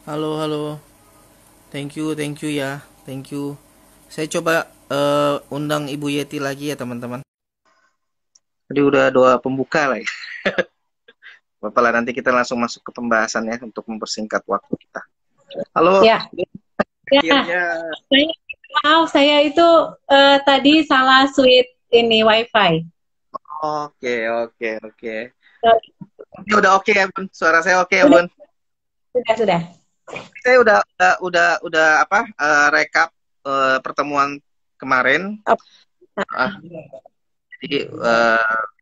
Halo, halo. Thank you ya. Thank you. Saya coba undang Ibu Yeti lagi ya, teman-teman. Tadi udah doa pembuka lah ya. Bapak lah, nanti kita langsung masuk ke pembahasan ya untuk mempersingkat waktu kita. Halo, Ya, ya. akhirnya. Saya, maaf, saya itu tadi salah switch ini WiFi. Oke, oke, oke. Eh, Ini udah oke ya, Bun. Suara saya oke ya, Sudah, Bun. sudah. Saya udah apa? Rekap pertemuan kemarin. Oh, Ah, jadi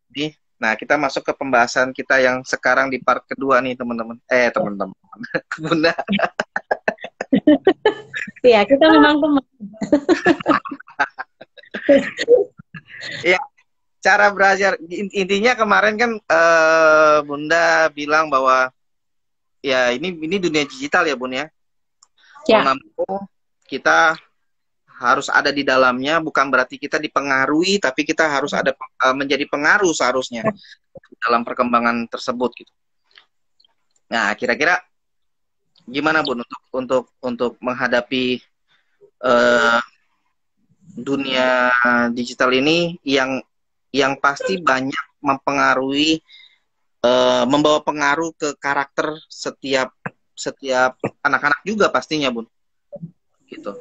ini, nah kita masuk ke pembahasan kita yang sekarang di part kedua nih, teman-teman. Teman-teman, Bunda. iya, kita memang teman. Ya, cara belajar intinya kemarin kan Bunda bilang bahwa ya ini dunia digital ya, Bun ya. Mau Ya, nggak mau kita harus ada di dalamnya, bukan berarti kita dipengaruhi, tapi kita harus ada menjadi pengaruh seharusnya dalam perkembangan tersebut gitu. Nah, kira-kira gimana, Bun, untuk menghadapi eh, dunia digital ini yang pasti banyak mempengaruhi, membawa pengaruh ke karakter setiap setiap anak-anak juga pastinya, Bun. Gitu.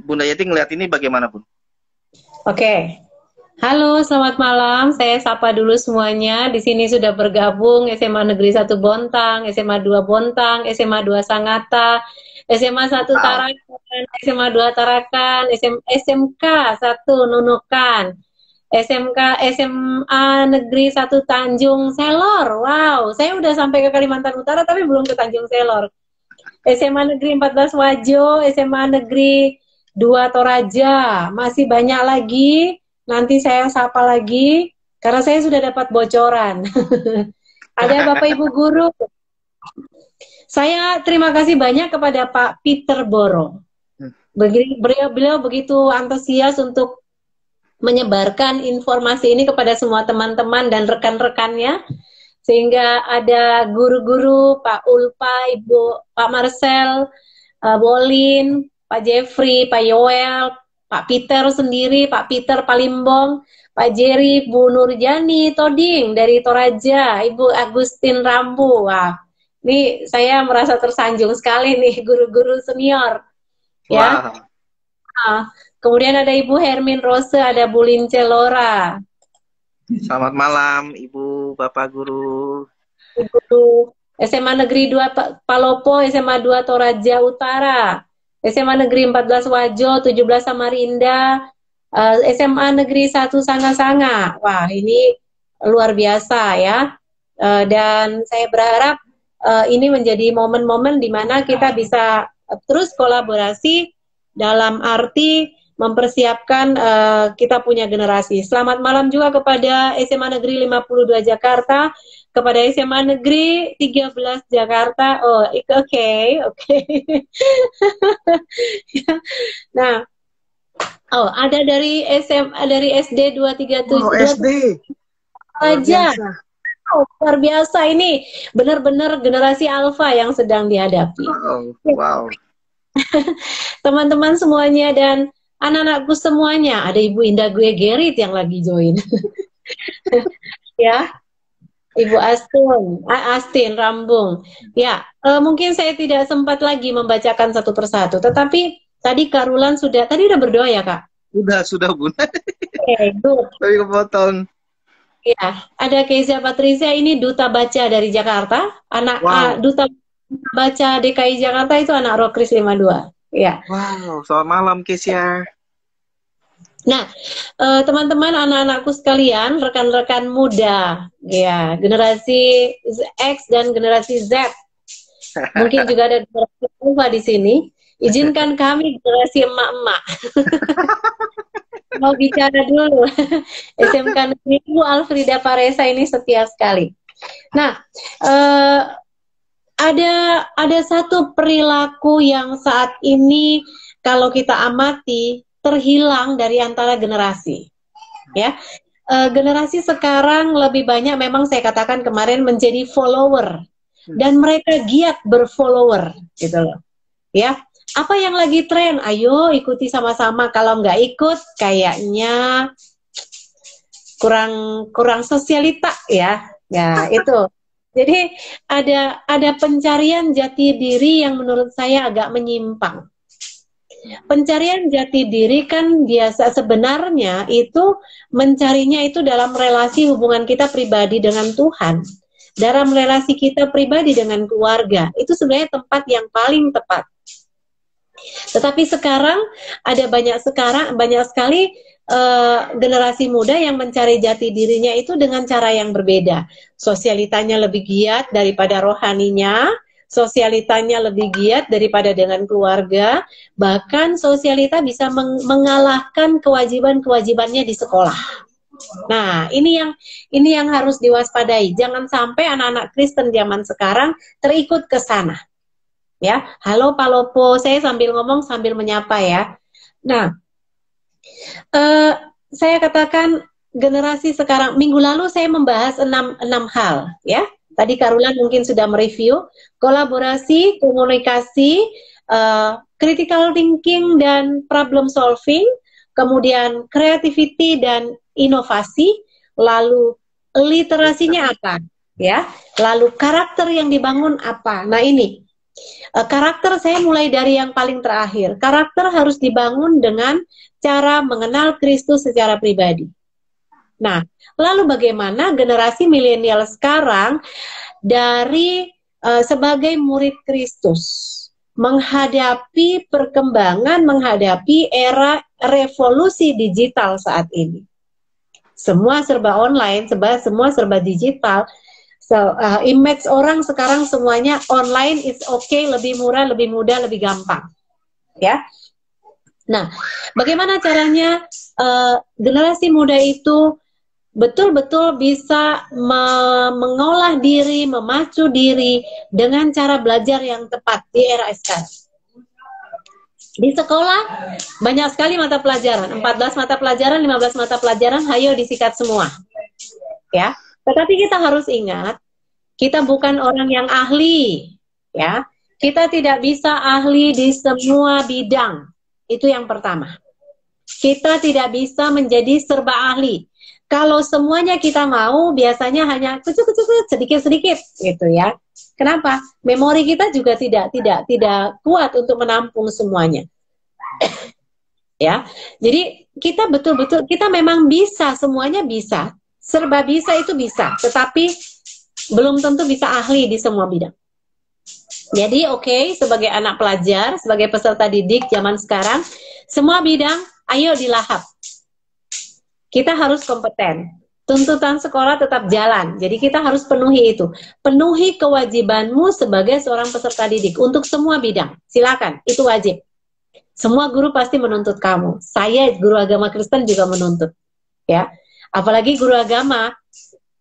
Bunda Yeti ngelihat ini bagaimana, Bun? oke. Halo, selamat malam. Saya sapa dulu semuanya. Di sini sudah bergabung SMA Negeri 1 Bontang, SMA 2 Bontang, SMA 2 Sangatta, SMA 1 Wow. Tarakan, SMA 2 Tarakan, SMK 1 Nunukan, SMA Negeri 1 Tanjung Selor. Wow, saya udah sampai ke Kalimantan Utara tapi belum ke Tanjung Selor. SMA Negeri 14 Wajo, SMA Negeri 2 Toraja. Masih banyak lagi. Nanti saya sapa lagi karena saya sudah dapat bocoran. Ada Bapak Ibu guru. Saya terima kasih banyak kepada Pak Peter Boro. Beliau begitu antusias untuk menyebarkan informasi ini kepada semua teman-teman dan rekan-rekannya, sehingga ada guru-guru, Pak Ulpa, Ibu, Pak Marcel, Bolin, Pak Jeffrey, Pak Yoel, Pak Peter sendiri, Pak Peter Palimbong, Pak Jerry, Bu Nurjani, Toding dari Toraja, Ibu Agustin Rambu. Wah, ini saya merasa tersanjung sekali nih guru-guru senior ya. Wah, Nah, kemudian ada Ibu Hermin Rose, ada Bu Lince Lora, selamat malam, Ibu, Bapak Guru. Guru SMA Negeri 2 Palopo, SMA 2 Toraja Utara, SMA Negeri 14 Wajo, 17 Samarinda, SMA Negeri 1 Sanga-Sanga. Wah, ini luar biasa ya. Dan saya berharap ini menjadi momen-momen di mana kita bisa terus kolaborasi dalam arti mempersiapkan kita punya generasi. Selamat malam juga kepada SMA Negeri 52 Jakarta, kepada SMA Negeri 13 Jakarta. Oh, oke, oke. Nah, oh, ada dari SMA, dari SD Wow, 237 SD. Luar aja. biasa. Oh, luar biasa ini, benar-benar generasi alfa yang sedang dihadapi. Wow, wow. Teman-teman semuanya dan anak-anakku semuanya, ada Ibu Indah Gerit yang lagi join. Ya, Ibu Astin Rambung. Ya, mungkin saya tidak sempat lagi membacakan satu persatu, tetapi tadi Kak Rulan tadi udah berdoa ya Kak? Sudah, Bun. Oke, good. Tapi kepotong. Ya, ada Keiza Patricia ini duta baca dari Jakarta, Wow, duta baca DKI Jakarta itu anak Rokris 52. Ya. wow. Selamat malam, Kesia. Nah, teman-teman, anak-anakku sekalian, rekan-rekan muda, ya, generasi X dan generasi Z, mungkin juga ada generasi Alpha di sini. Izinkan kami generasi emak-emak mau bicara dulu. SMK Negeri Ibu Alfrida Paresa ini setia sekali. Nah, eh, ada satu perilaku yang saat ini kalau kita amati terhilang dari antara generasi, ya. Generasi sekarang lebih banyak memang saya katakan kemarin menjadi follower, dan mereka giat berfollower gitu loh. Ya, apa yang lagi tren? Ayo ikuti sama-sama. Kalau nggak ikut, kayaknya kurang sosialita ya. Ya itu. Jadi ada pencarian jati diri yang menurut saya agak menyimpang. Pencarian jati diri kan biasa sebenarnya itu mencarinya itu dalam relasi hubungan kita pribadi dengan Tuhan, dalam relasi kita pribadi dengan keluarga. Itu sebenarnya tempat yang paling tepat. Tetapi sekarang ada banyak sekali generasi muda yang mencari jati dirinya itu dengan cara yang berbeda. Sosialitanya lebih giat daripada rohaninya. Sosialitanya lebih giat daripada dengan keluarga, bahkan sosialita bisa mengalahkan kewajiban-kewajibannya di sekolah. Nah, ini yang harus diwaspadai. Jangan sampai anak-anak Kristen zaman sekarang terikut ke sana. Ya, halo Pak Lopo, saya sambil ngomong sambil menyapa ya. Nah, saya katakan generasi sekarang, minggu lalu saya membahas 6 hal ya. Tadi Karulan mungkin sudah mereview kolaborasi, komunikasi, critical thinking dan problem solving, kemudian creativity dan inovasi, lalu literasinya apa, ya, lalu karakter yang dibangun apa. Nah ini karakter saya mulai dari yang paling terakhir. Karakter harus dibangun dengan cara mengenal Kristus secara pribadi. Nah, lalu bagaimana generasi milenial sekarang dari sebagai murid Kristus menghadapi perkembangan, menghadapi era revolusi digital saat ini. Semua serba online, semua serba digital. Image orang sekarang semuanya online, it's okay, lebih murah, lebih mudah, lebih gampang. Ya. Nah, bagaimana caranya generasi muda itu betul-betul bisa mengolah diri, memacu diri dengan cara belajar yang tepat di era sekarang. Di sekolah banyak sekali mata pelajaran, 14 mata pelajaran, 15 mata pelajaran, hayo disikat semua. Ya. Tetapi kita harus ingat, kita bukan orang yang ahli, ya. Kita tidak bisa ahli di semua bidang. Itu yang pertama. Kita tidak bisa menjadi serba ahli. Kalau semuanya kita mau, biasanya hanya sedikit-sedikit gitu ya. Kenapa? Memori kita juga tidak kuat untuk menampung semuanya. Ya. Jadi kita betul-betul kita memang bisa, semuanya bisa. Serba bisa itu bisa, tetapi belum tentu bisa ahli di semua bidang. Jadi oke, sebagai anak pelajar, sebagai peserta didik zaman sekarang, semua bidang ayo dilahap. Kita harus kompeten. Tuntutan sekolah tetap jalan. Jadi kita harus penuhi itu. Penuhi kewajibanmu sebagai seorang peserta didik untuk semua bidang. Silakan, itu wajib. Semua guru pasti menuntut kamu. Saya guru agama Kristen juga menuntut. Ya. Apalagi guru agama.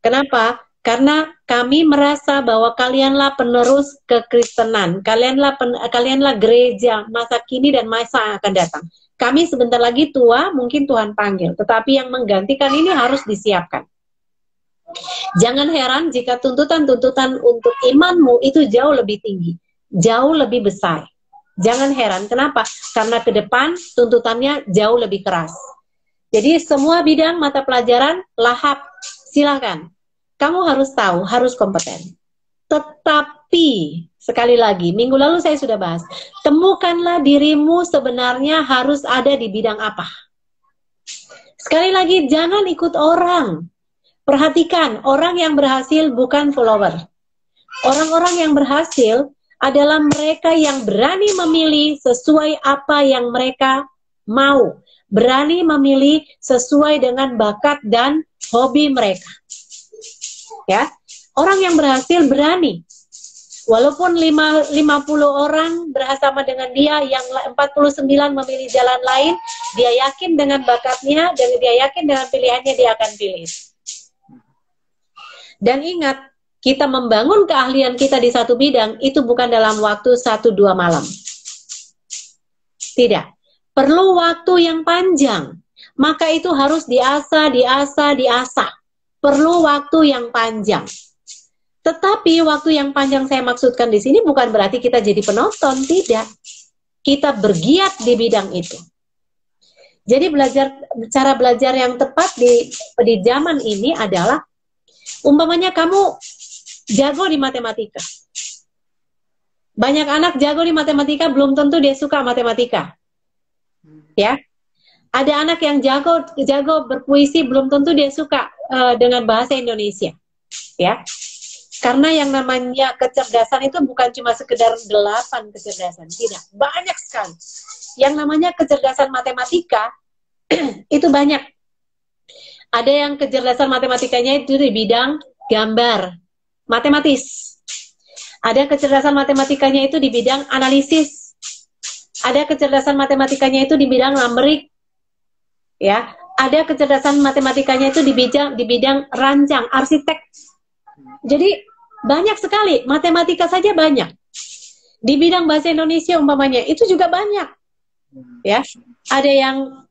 Kenapa? Karena kami merasa bahwa kalianlah penerus kekristenan. Kalianlah gereja masa kini dan masa yang akan datang. Kami sebentar lagi tua, mungkin Tuhan panggil. Tetapi yang menggantikan ini harus disiapkan. Jangan heran jika tuntutan-tuntutan untuk imanmu itu jauh lebih tinggi. Jauh lebih besar. Jangan heran. Kenapa? Karena ke depan tuntutannya jauh lebih keras. Jadi semua bidang mata pelajaran, lahap. Silakan. Kamu harus tahu, harus kompeten. Tetapi, sekali lagi, minggu lalu saya sudah bahas, temukanlah dirimu sebenarnya harus ada di bidang apa. Sekali lagi, jangan ikut orang. Perhatikan, orang yang berhasil bukan follower. Orang-orang yang berhasil adalah mereka yang berani memilih sesuai apa yang mereka mau. Berani memilih sesuai dengan bakat dan hobi mereka. Ya, orang yang berhasil berani. Walaupun 50 orang bersama dengan dia, yang 49 memilih jalan lain, dia yakin dengan bakatnya dan dia yakin dengan pilihannya, dia akan pilih. Dan ingat, kita membangun keahlian kita di satu bidang itu bukan dalam waktu 1-2 malam. Tidak. Perlu waktu yang panjang. Maka itu harus diasah. Perlu waktu yang panjang. Tetapi waktu yang panjang saya maksudkan di sini bukan berarti kita jadi penonton, tidak. Kita bergiat di bidang itu. Jadi cara belajar yang tepat di zaman ini adalah, umpamanya kamu jago di matematika. Banyak anak jago di matematika, belum tentu dia suka matematika. Ya. Ada anak yang jago berpuisi, belum tentu dia suka dengan bahasa Indonesia. Ya. Karena yang namanya kecerdasan itu bukan cuma sekedar 8 kecerdasan, tidak, banyak sekali. Yang namanya kecerdasan matematika itu banyak. Ada yang kecerdasan matematikanya itu di bidang gambar, matematis. Ada kecerdasan matematikanya itu di bidang analisis. Ada kecerdasan matematikanya itu di bidang numerik. Ya, ada kecerdasan matematikanya itu di bidang rancang, arsitek. Jadi banyak sekali, matematika saja banyak. Di bidang bahasa Indonesia umpamanya itu juga banyak. Ya, ada yang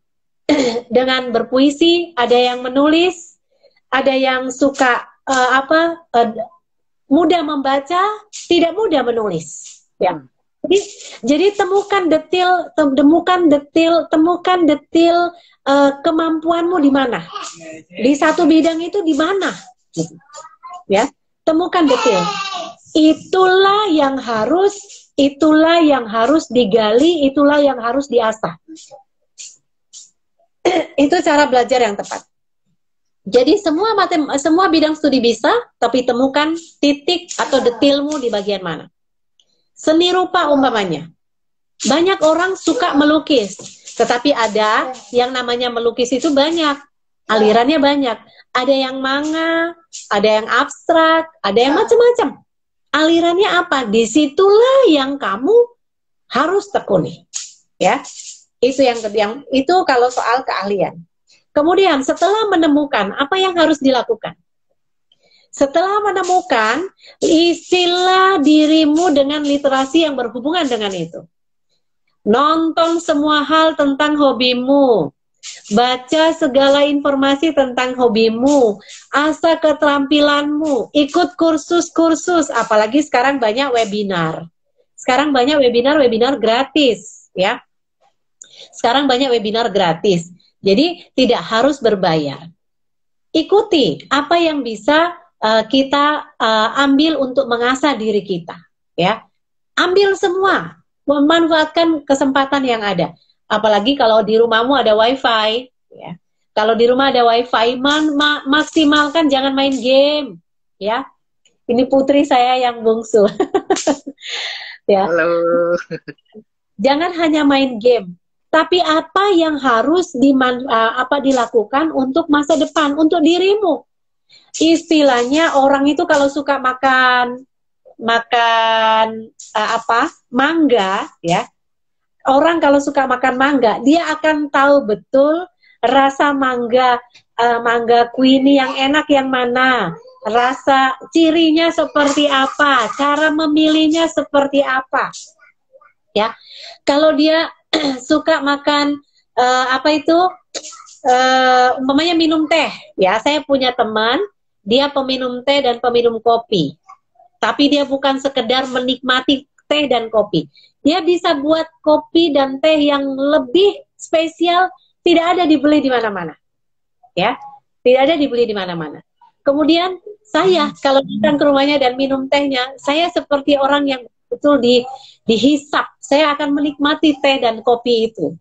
dengan berpuisi, ada yang menulis, ada yang suka mudah membaca, tidak mudah menulis. Ya. Jadi temukan detil kemampuanmu di mana. Di satu bidang itu di mana. Ya. Temukan detil. Itulah yang harus digali, itulah yang harus diasah. Itu cara belajar yang tepat. Jadi semua bidang studi bisa, tapi temukan titik atau detilmu di bagian mana. Seni rupa umpamanya. Banyak orang suka melukis, tetapi ada yang namanya melukis itu banyak. Alirannya banyak. Ada yang manga, ada yang abstrak, ada yang macam-macam. Alirannya apa? Disitulah yang kamu harus tekuni. Ya, itu itu kalau soal keahlian. Kemudian setelah menemukan apa yang harus dilakukan, setelah menemukan, isilah dirimu dengan literasi yang berhubungan dengan itu. Nonton semua hal tentang hobimu. Baca segala informasi tentang hobimu, asah keterampilanmu, ikut kursus-kursus, apalagi sekarang banyak webinar. Sekarang banyak webinar gratis, ya. Sekarang banyak webinar gratis. Jadi tidak harus berbayar. Ikuti apa yang bisa kita ambil untuk mengasah diri kita, ya. Ambil semua, memanfaatkan kesempatan yang ada. Apalagi kalau di rumahmu ada wifi, ya. Kalau di rumah ada wifi, maksimalkan, jangan main game, ya. Ini putri saya yang bungsu, ya. Halo. Jangan hanya main game, tapi apa yang harus dilakukan untuk masa depan, untuk dirimu. Istilahnya orang itu kalau suka makan mangga, ya. Orang kalau suka makan mangga, dia akan tahu betul rasa mangga Queenie yang enak yang mana, rasa cirinya seperti apa, cara memilihnya seperti apa. Ya, kalau dia suka makan umpamanya minum teh, ya, saya punya teman, dia peminum teh dan peminum kopi, tapi dia bukan sekedar menikmati teh dan kopi. Dia bisa buat kopi dan teh yang lebih spesial, tidak ada dibeli di mana-mana. Ya, tidak ada dibeli di mana-mana. Kemudian saya kalau datang ke rumahnya dan minum tehnya, saya seperti orang yang betul dihisap. Saya akan menikmati teh dan kopi itu.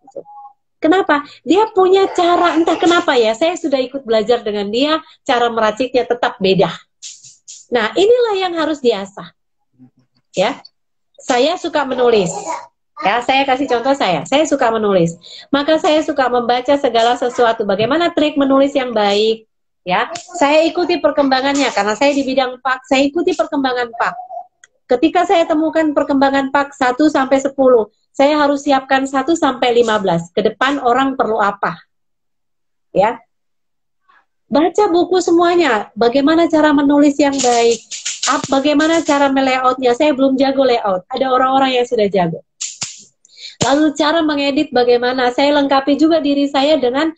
Kenapa? Dia punya cara, entah kenapa ya, saya sudah ikut belajar dengan dia, cara meraciknya tetap beda. Nah, inilah yang harus diasah. Ya. Saya suka menulis. Ya, saya kasih contoh saya suka menulis. Maka saya suka membaca segala sesuatu. Bagaimana trik menulis yang baik? Ya, saya ikuti perkembangannya karena saya di bidang PAK, saya ikuti perkembangan PAK. Ketika saya temukan perkembangan PAK 1 sampai 10, saya harus siapkan 1 sampai 15. Ke depan orang perlu apa? Ya. Baca buku semuanya. Bagaimana cara menulis yang baik? Bagaimana cara melayoutnya? Saya belum jago layout. Ada orang-orang yang sudah jago. Lalu cara mengedit bagaimana? Saya lengkapi juga diri saya dengan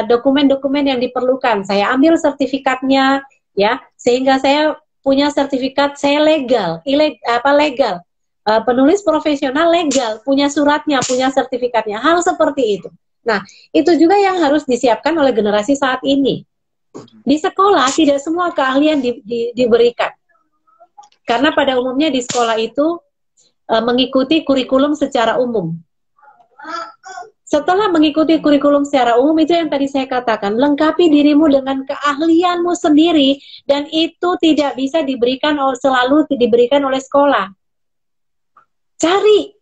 dokumen-dokumen yang diperlukan. Saya ambil sertifikatnya, ya, sehingga saya punya sertifikat saya legal, legal. Penulis profesional legal, punya suratnya, punya sertifikatnya, hal seperti itu. Nah, itu juga yang harus disiapkan oleh generasi saat ini. Di sekolah tidak semua keahlian diberikan. Karena pada umumnya di sekolah itu mengikuti kurikulum secara umum. Setelah mengikuti kurikulum secara umum, itu yang tadi saya katakan, lengkapi dirimu dengan keahlianmu sendiri, dan itu tidak bisa diberikan selalu diberikan oleh sekolah. Cari,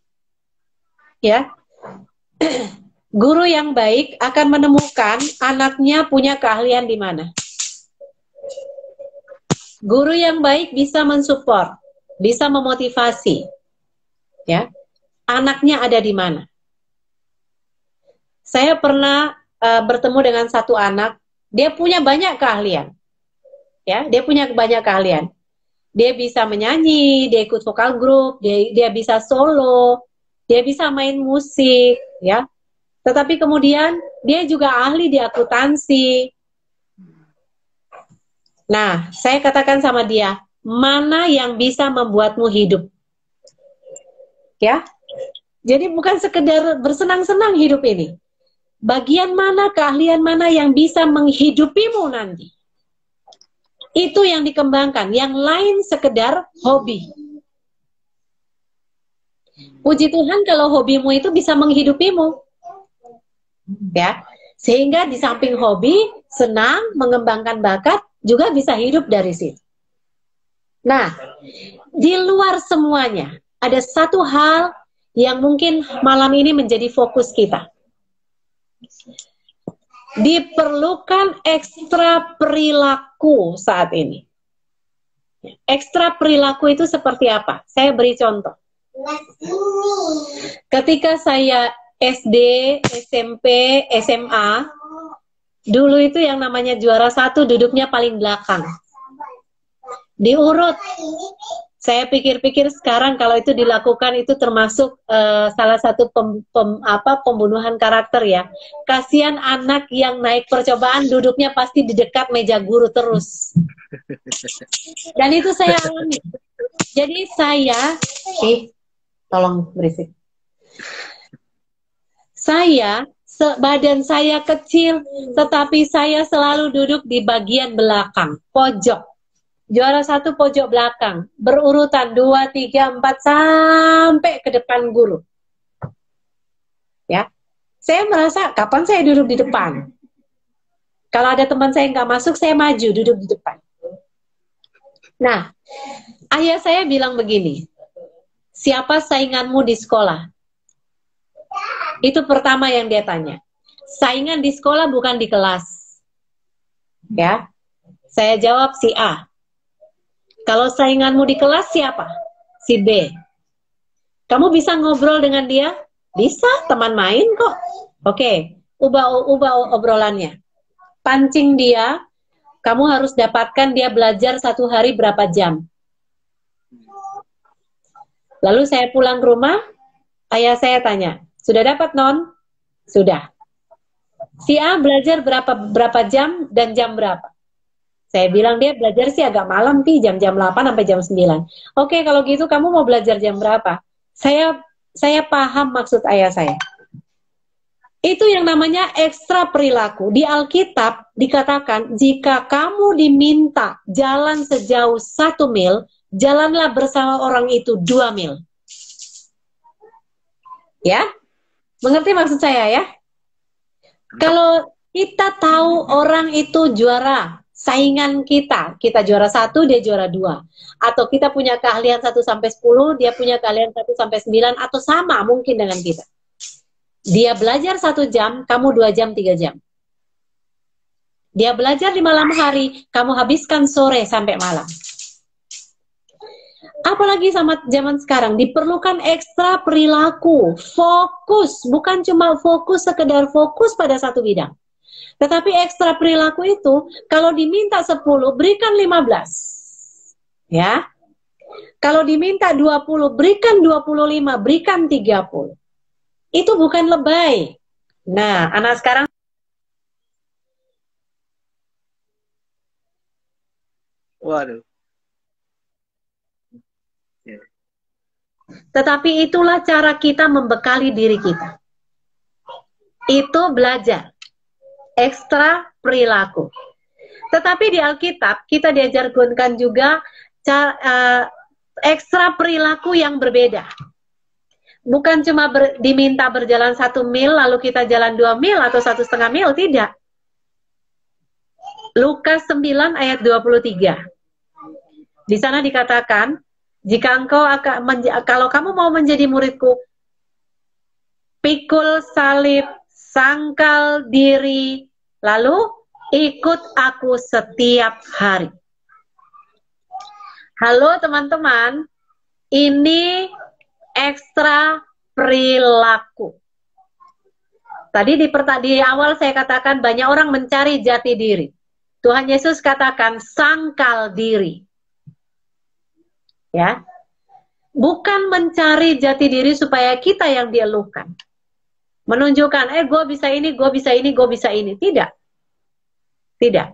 ya. Guru yang baik akan menemukan anaknya punya keahlian di mana. Guru yang baik bisa mensupport, bisa memotivasi, ya. Anaknya ada di mana. Saya pernah bertemu dengan satu anak, dia punya banyak keahlian, ya. Dia punya banyak keahlian. Dia bisa menyanyi, dia ikut vokal grup, dia bisa solo, dia bisa main musik, ya. Tetapi kemudian dia juga ahli di akuntansi. Nah, saya katakan sama dia, mana yang bisa membuatmu hidup? Ya. Jadi bukan sekedar bersenang-senang hidup ini. Bagian mana, keahlian mana yang bisa menghidupimu nanti? Itu yang dikembangkan, yang lain sekedar hobi. Puji Tuhan kalau hobimu itu bisa menghidupimu. Ya. Sehingga di samping hobi, senang, mengembangkan bakat, juga bisa hidup dari situ. Nah, di luar semuanya, ada satu hal yang mungkin malam ini menjadi fokus kita. Diperlukan ekstra perilaku saat ini. Ekstra perilaku itu seperti apa? Saya beri contoh. Ketika saya SD, SMP, SMA, dulu itu yang namanya juara 1 duduknya paling belakang. Diurut. Saya pikir-pikir sekarang kalau itu dilakukan itu termasuk salah satu pembunuhan karakter ya. Kasihan anak yang naik percobaan duduknya pasti di dekat meja guru terus. Dan itu saya alami. Jadi saya, tolong berisik. Badan saya kecil, tetapi saya selalu duduk di bagian belakang, pojok. Juara 1 pojok belakang, berurutan 2, 3, 4 sampai ke depan guru. Ya, saya merasa kapan saya duduk di depan. Kalau ada teman saya nggak masuk, saya maju duduk di depan. Nah, ayah saya bilang begini, siapa sainganmu di sekolah? Itu pertama yang dia tanya. Saingan di sekolah bukan di kelas. Ya. Saya jawab si A. Kalau sainganmu di kelas siapa? Si B. Kamu bisa ngobrol dengan dia? Bisa, teman main kok. Oke, ubah obrolannya. Pancing dia, kamu harus dapatkan dia belajar 1 hari berapa jam. Lalu saya pulang ke rumah, ayah saya tanya, sudah dapat non? Sudah. Si A belajar berapa jam dan jam berapa? Saya bilang dia belajar sih agak malam, jam-jam 8 sampai jam 9. Oke, kalau gitu kamu mau belajar jam berapa? Saya paham maksud ayah saya. Itu yang namanya ekstra perilaku. Di Alkitab dikatakan, jika kamu diminta jalan sejauh 1 mil, jalanlah bersama orang itu 2 mil. Ya? Mengerti maksud saya ya? Kalau kita tahu orang itu juara, saingan kita juara 1, dia juara 2. Atau kita punya keahlian 1 sampai 10, dia punya keahlian 1 sampai 9, atau sama mungkin dengan kita. Dia belajar 1 jam, kamu 2 jam, 3 jam. Dia belajar di malam hari, kamu habiskan sore sampai malam. Apalagi sama zaman sekarang, diperlukan ekstra perilaku, fokus, bukan cuma fokus sekedar fokus pada satu bidang. Tetapi ekstra perilaku itu, kalau diminta 10, berikan 15. Ya. Kalau diminta 20, berikan 25, berikan 30. Itu bukan lebay. Nah, anak sekarang, waduh. Tetapi itulah cara kita membekali diri kita. Itu belajar. Ekstra perilaku. Tetapi di Alkitab kita diajarkan juga ekstra perilaku yang berbeda. Bukan cuma diminta berjalan 1 mil lalu kita jalan 2 mil atau 1,5 mil, tidak. Lukas 9 ayat 23. Di sana dikatakan, jika kalau kamu mau menjadi muridku, pikul salib, sangkal diri, lalu ikut aku setiap hari. Halo teman-teman, ini ekstra perilaku. Tadi di awal saya katakan banyak orang mencari jati diri. Tuhan Yesus katakan sangkal diri. Ya. Bukan mencari jati diri supaya kita yang dielukan. Menunjukkan, gue bisa ini, gue bisa ini, gue bisa ini. Tidak. Tidak.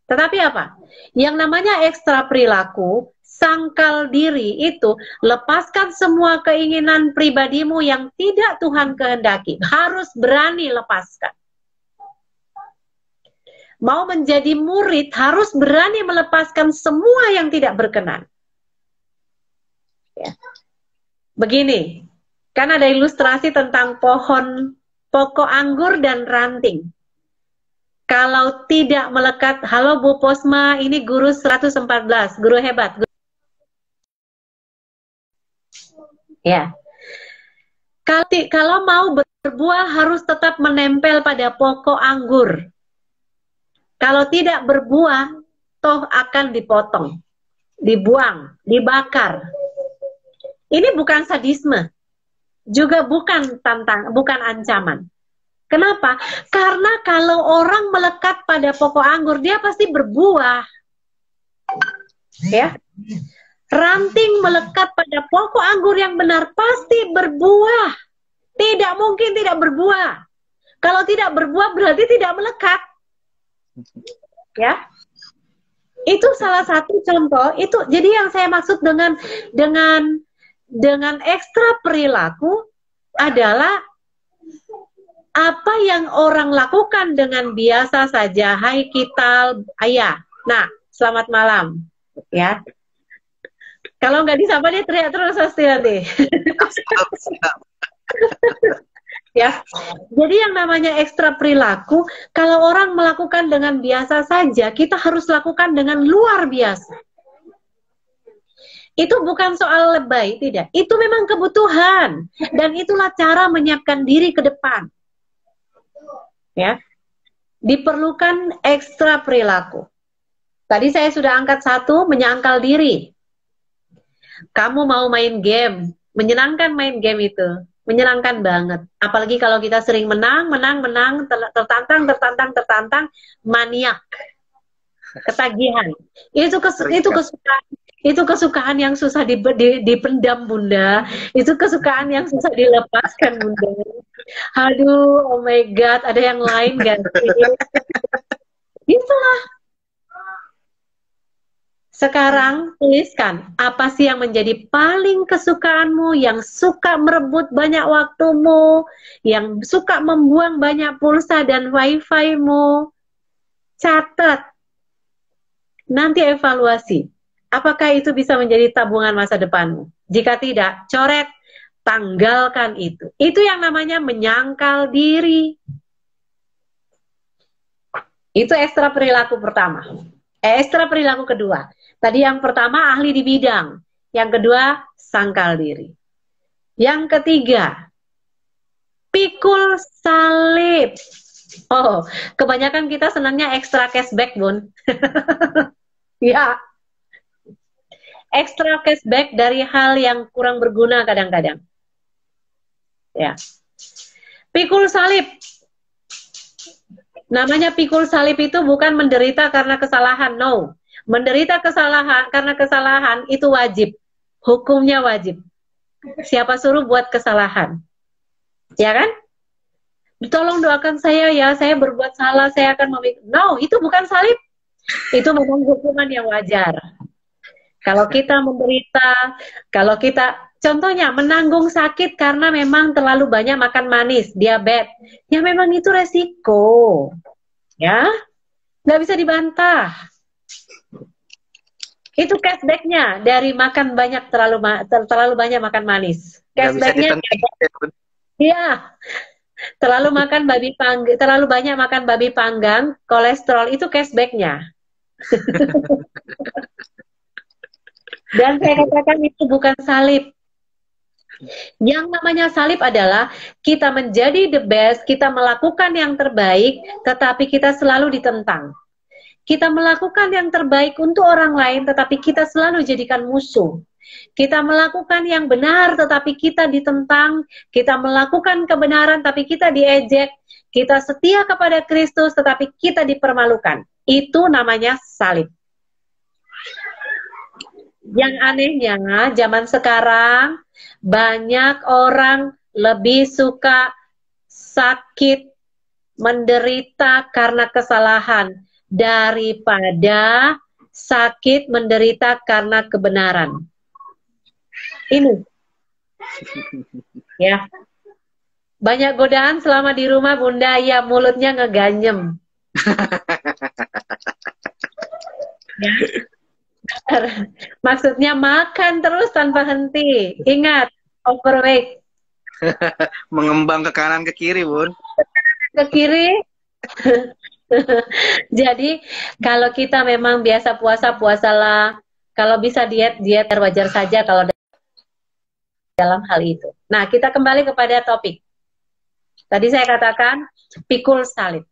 Tetapi apa? Yang namanya ekstra perilaku, sangkal diri itu, lepaskan semua keinginan pribadimu yang tidak Tuhan kehendaki. Harus berani lepaskan. Mau menjadi murid, harus berani melepaskan semua yang tidak berkenan. Ya. Begini, kan ada ilustrasi tentang pokok anggur dan ranting. Kalau tidak melekat, halo Bu Posma, ini guru 114, guru hebat. Ya. Kalau mau berbuah harus tetap menempel pada pokok anggur. Kalau tidak berbuah, toh akan dipotong, dibuang, dibakar. Ini bukan sadisme, juga bukan ancaman. Kenapa? Karena kalau orang melekat pada pokok anggur, dia pasti berbuah. Ya. Ranting melekat pada pokok anggur yang benar pasti berbuah. Tidak mungkin tidak berbuah. Kalau tidak berbuah berarti tidak melekat. Ya. Itu salah satu contoh. Itu jadi yang saya maksud dengan ekstra perilaku adalah apa yang orang lakukan dengan biasa saja. Hai kita, ayah. Nah, selamat malam. Ya. Kalau nggak disapa dia teriak terus pasti nanti. Ya. Jadi yang namanya ekstra perilaku, kalau orang melakukan dengan biasa saja, kita harus lakukan dengan luar biasa. Itu bukan soal lebay, tidak. Itu memang kebutuhan. Dan itulah cara menyiapkan diri ke depan. Ya. Diperlukan ekstra perilaku. Tadi saya sudah angkat satu, menyangkal diri. Kamu mau main game, menyenangkan main game itu. Menyenangkan banget. Apalagi kalau kita sering menang, tertantang, maniak. Ketagihan. Itu kesukaan yang susah dipendam, Bunda. Itu kesukaan yang susah dilepaskan, Bunda. Aduh, oh my God, ada yang lain gak sih? Itulah. Sekarang tuliskan, apa sih yang menjadi paling kesukaanmu, yang suka merebut banyak waktumu, yang suka membuang banyak pulsa dan wifi-mu. Catat. Nanti evaluasi. Apakah itu bisa menjadi tabungan masa depanmu? Jika tidak, coret, tanggalkan itu. Itu yang namanya menyangkal diri. Itu ekstra perilaku pertama. Ekstra perilaku kedua. Tadi yang pertama ahli di bidang. Yang kedua sangkal diri. Yang ketiga pikul salib. Oh, kebanyakan kita senangnya ekstra cashback, Bun. Ya. Ekstra cashback dari hal yang kurang berguna kadang-kadang. Ya. Pikul salib. Namanya pikul salib itu bukan menderita karena kesalahan, no. Menderita karena kesalahan itu wajib. Hukumnya wajib. Siapa suruh buat kesalahan? Ya kan? Tolong doakan saya ya, saya berbuat salah, saya akan memikul. No, itu bukan salib. Itu memang hukuman yang wajar. Kalau kita menderita, kalau kita Contohnya, menanggung sakit karena memang terlalu banyak makan manis, diabetes. Ya memang itu resiko. Ya, nggak bisa dibantah. Itu cashbacknya dari makan banyak, terlalu banyak makan manis. Nggak bisa Cashbacknya, ditentang. iya, terlalu banyak makan babi panggang, kolesterol, itu cashbacknya. Dan saya katakan itu bukan salib. Yang namanya salib adalah kita menjadi the best, kita melakukan yang terbaik, tetapi kita selalu ditentang. Kita melakukan yang terbaik untuk orang lain, tetapi kita selalu jadikan musuh. Kita melakukan yang benar, tetapi kita ditentang. Kita melakukan kebenaran, tapi kita diejek. Kita setia kepada Kristus, tetapi kita dipermalukan. Itu namanya salib. Yang anehnya, zaman sekarang, banyak orang lebih suka sakit, menderita karena kesalahan, daripada sakit menderita karena kebenaran. Ini, ya, banyak godaan selama di rumah, Bunda, ya mulutnya ngeganyem. Ya. Maksudnya makan terus tanpa henti. Ingat, overweight. Mengembang ke kanan ke kiri, Bun. Ke kiri. Jadi kalau kita memang biasa puasa, puasalah. Kalau bisa diet, diet, wajar saja kalau dalam hal itu. Nah, kita kembali kepada topik. Tadi saya katakan pikul salib.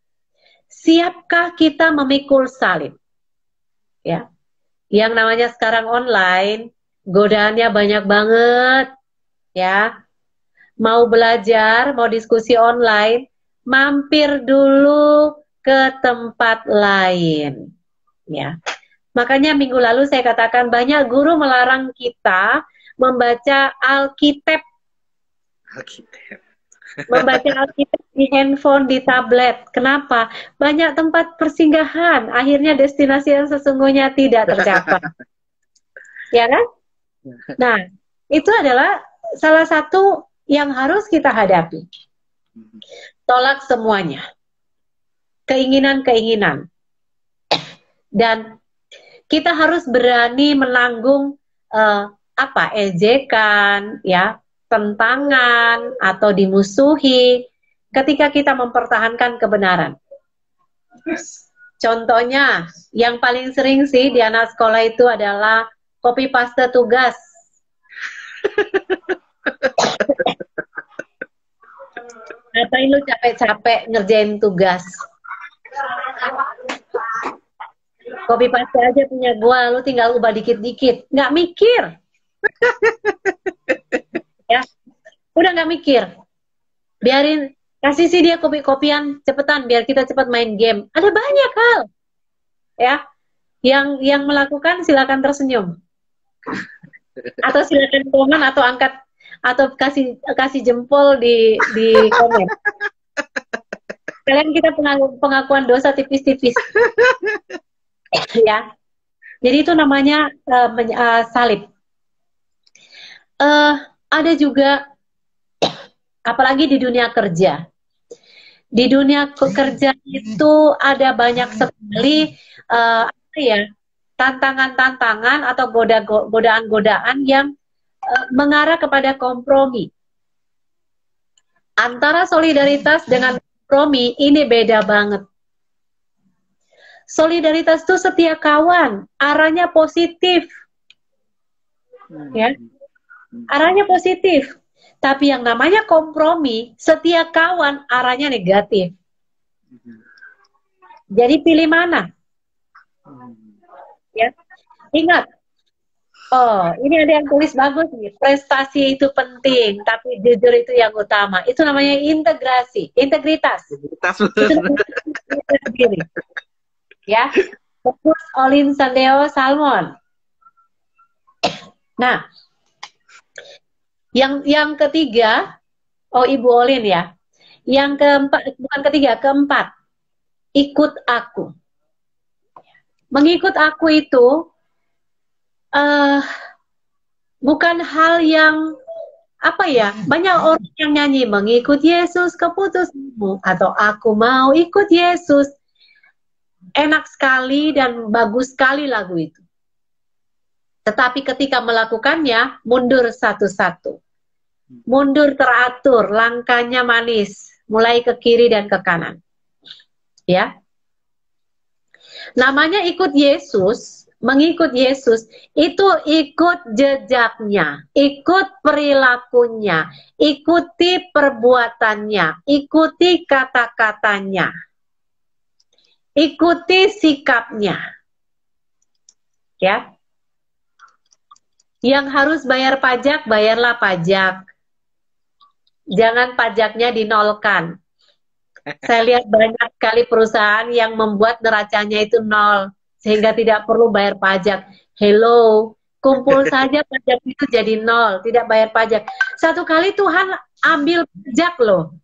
Siapkah kita memikul salib? Ya. Yang namanya sekarang online, godaannya banyak banget. Ya. Mau belajar, mau diskusi online, mampir dulu ke tempat lain. Ya. Makanya minggu lalu saya katakan banyak guru melarang kita membaca Alkitab. Membaca Alkitab di handphone, di tablet. Kenapa? Banyak tempat persinggahan. Akhirnya destinasi yang sesungguhnya tidak tercapai. Ya kan? Nah, itu adalah salah satu yang harus kita hadapi. Tolak semuanya. Keinginan-keinginan. Dan kita harus berani menanggung ejekan, ya, tentangan atau dimusuhi ketika kita mempertahankan kebenaran. Contohnya, yang paling sering sih di anak sekolah itu adalah copy paste tugas. Ngapain lu capek-capek ngerjain tugas? Copy paste aja punya gua, lu tinggal ubah dikit-dikit. Nggak mikir. Ya, udah nggak mikir. Biarin, kasih sih dia kopi-kopian, cepetan biar kita cepat main game. Ada banyak hal. Ya, yang melakukan silakan tersenyum. Atau silakan komen atau angkat atau kasih jempol di komen. Kalian kita pengakuan dosa tipis-tipis. Ya. Jadi itu namanya salib. Ada juga, apalagi di dunia kerja. Di dunia kerja itu ada banyak sekali tantangan-tantangan atau godaan-godaan yang mengarah kepada kompromi. Antara solidaritas dengan kompromi ini beda banget. Solidaritas itu setia kawan, arahnya positif. Ya. Arahnya positif. Tapi yang namanya kompromi, setia kawan, arahnya negatif. Jadi pilih mana? Ya. Ingat, ini ada yang tulis bagus nih, prestasi itu penting, tapi jujur itu yang utama. Itu namanya integritas. Itu sendiri. Ya, fokus Olin Sandeo Salmon. Nah, yang ketiga, Ibu Olin ya. Yang keempat, bukan ketiga, keempat, ikut aku. Mengikut aku itu Bukan hal yang apa ya, banyak orang yang nyanyi mengikut Yesus keputusanmu atau aku mau ikut Yesus. Enak sekali dan bagus sekali lagu itu. Tetapi ketika melakukannya, mundur satu-satu. Mundur teratur, langkahnya manis, mulai ke kiri dan ke kanan. Ya. Namanya ikut Yesus, mengikut Yesus, itu ikut jejaknya, ikut perilakunya, ikuti perbuatannya, ikuti kata-katanya, ikuti sikapnya. Ya. Yang harus bayar pajak, bayarlah pajak. Jangan pajaknya dinolkan. Saya lihat banyak sekali perusahaan yang membuat neracanya itu nol, sehingga tidak perlu bayar pajak. Hello, kumpul saja pajak itu jadi nol, tidak bayar pajak. Satu kali Tuhan ambil pajak loh.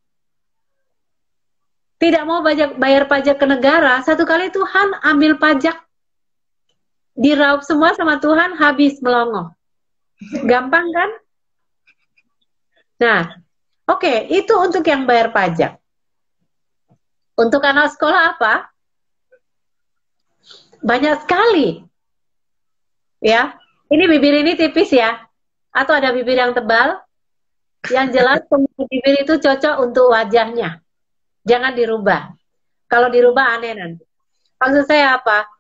Tidak mau bayar pajak ke negara, satu kali Tuhan ambil pajak. Diraup semua sama Tuhan, habis melongo. Gampang kan? Nah, oke, itu untuk yang bayar pajak. Untuk anak sekolah apa? Banyak sekali. Ya, ini bibir ini tipis ya. Atau ada bibir yang tebal? Yang jelas bibir itu cocok untuk wajahnya. Jangan dirubah. Kalau dirubah aneh nanti. Maksud saya apa?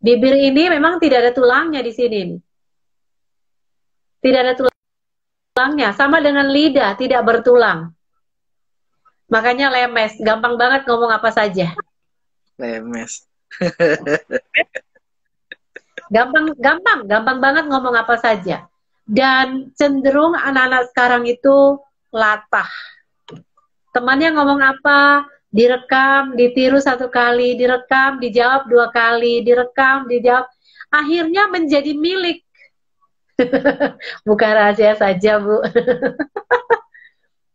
Bibir ini memang tidak ada tulangnya di sini. Tidak ada tulangnya. Sama dengan lidah, tidak bertulang. Makanya lemes, gampang banget ngomong apa saja. Lemes. gampang banget ngomong apa saja. Dan cenderung anak-anak sekarang itu latah. Temannya ngomong apa, direkam, ditiru satu kali, direkam, dijawab 2 kali, direkam, dijawab. Akhirnya menjadi milik. Bukan rahasia saja, Bu.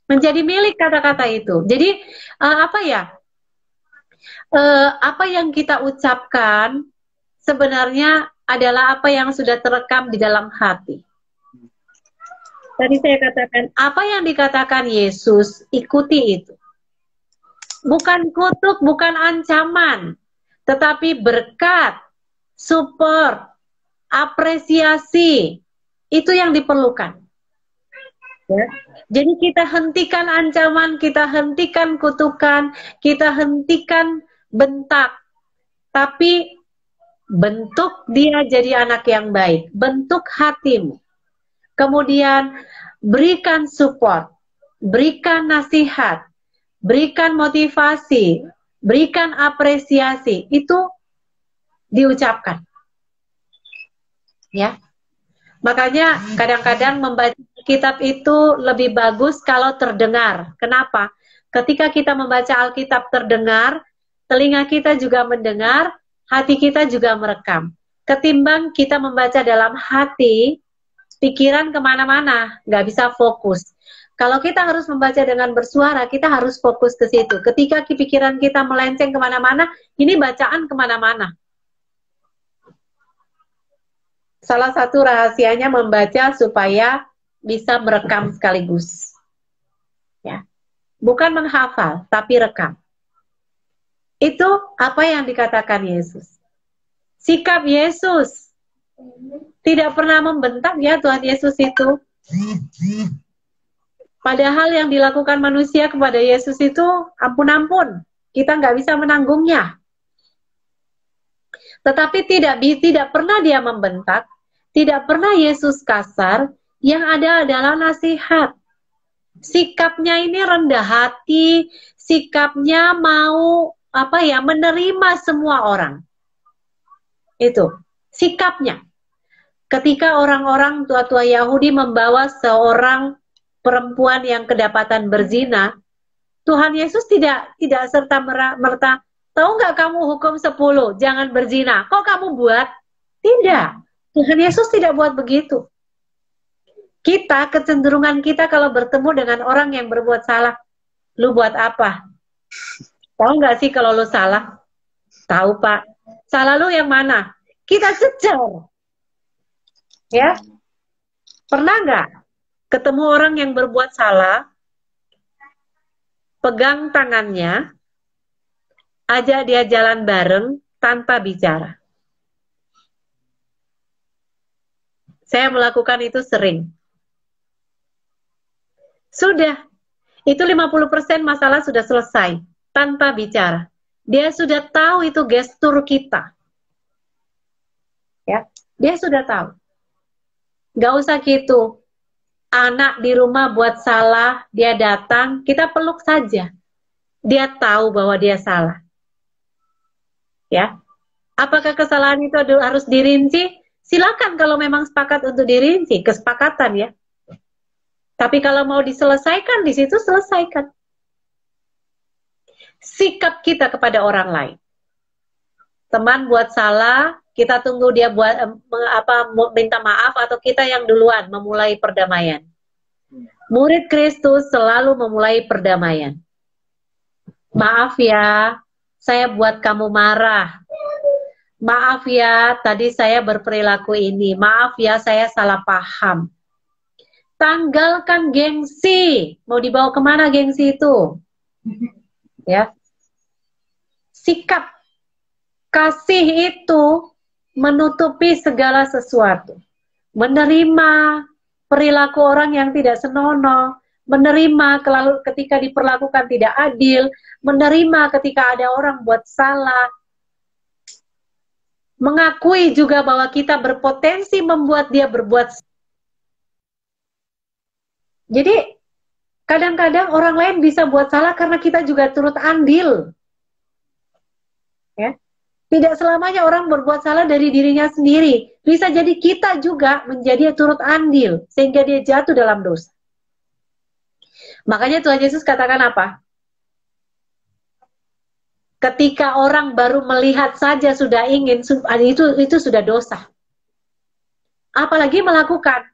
Menjadi milik kata-kata itu. Jadi apa ya? Apa yang kita ucapkan sebenarnya adalah apa yang sudah terekam di dalam hati. Tadi saya katakan, apa yang dikatakan Yesus, ikuti itu. Bukan kutuk, bukan ancaman, tetapi berkat, support, apresiasi, itu yang diperlukan. Ya. Jadi kita hentikan ancaman, kita hentikan kutukan, kita hentikan bentak, tapi bentuk dia jadi anak yang baik, bentuk hatimu. Kemudian berikan support, berikan nasihat, berikan motivasi, berikan apresiasi, itu diucapkan. Ya. Makanya kadang-kadang membaca kitab itu lebih bagus kalau terdengar. Kenapa? Ketika kita membaca Alkitab terdengar, telinga kita juga mendengar, hati kita juga merekam. Ketimbang kita membaca dalam hati, pikiran kemana-mana, nggak bisa fokus. Kalau kita harus membaca dengan bersuara, kita harus fokus ke situ. Ketika pikiran kita melenceng kemana-mana, ini bacaan kemana-mana. Salah satu rahasianya membaca supaya bisa merekam sekaligus. Ya. Bukan menghafal, tapi rekam. Itu apa yang dikatakan Yesus. Sikap Yesus. Tidak pernah membentak ya Tuhan Yesus itu. Padahal yang dilakukan manusia kepada Yesus itu ampun-ampun. Kita nggak bisa menanggungnya. Tetapi tidak pernah dia membentak. Tidak pernah Yesus kasar, yang ada adalah nasihat. Sikapnya ini rendah hati, sikapnya mau menerima semua orang. Itu sikapnya. Ketika orang-orang tua-tua Yahudi membawa seorang perempuan yang kedapatan berzina, Tuhan Yesus tidak serta-merta, tahu nggak kamu hukum 10, jangan berzina. Kok kamu buat? Tidak. Tuhan Yesus tidak buat begitu. Kita, kecenderungan kita kalau bertemu dengan orang yang berbuat salah, lu buat apa? Tahu nggak sih kalau lu salah? Tahu Pak. Salah lu yang mana? Kita cecer. Ya. Pernah nggak ketemu orang yang berbuat salah, pegang tangannya, ajak dia jalan bareng tanpa bicara? Saya melakukan itu sering. Sudah, itu 50% masalah sudah selesai tanpa bicara. Dia sudah tahu itu gestur kita. Ya, dia sudah tahu. Gak usah gitu. Anak di rumah buat salah, dia datang, kita peluk saja. Dia tahu bahwa dia salah. Ya. Apakah kesalahan itu harus dirinci? Silakan kalau memang sepakat untuk dirinci, kesepakatan ya. Tapi kalau mau diselesaikan, di situ selesaikan. Sikap kita kepada orang lain. Teman buat salah, kita tunggu dia buat minta maaf, atau kita yang duluan memulai perdamaian. Murid Kristus selalu memulai perdamaian. Maaf ya, saya buat kamu marah. Maaf ya, tadi saya berperilaku ini. Maaf ya, saya salah paham. Tanggalkan gengsi. Mau dibawa kemana gengsi itu? Ya. Sikap kasih itu menutupi segala sesuatu. Menerima perilaku orang yang tidak senonoh, menerima ketika diperlakukan tidak adil, menerima ketika ada orang buat salah, mengakui juga bahwa kita berpotensi membuat dia berbuat. Jadi kadang-kadang orang lain bisa buat salah karena kita juga turut andil. Ya. Tidak selamanya orang berbuat salah dari dirinya sendiri. Bisa jadi kita juga menjadi turut andil sehingga dia jatuh dalam dosa. Makanya Tuhan Yesus katakan apa? Ketika orang baru melihat saja sudah ingin, itu sudah dosa. Apalagi melakukan.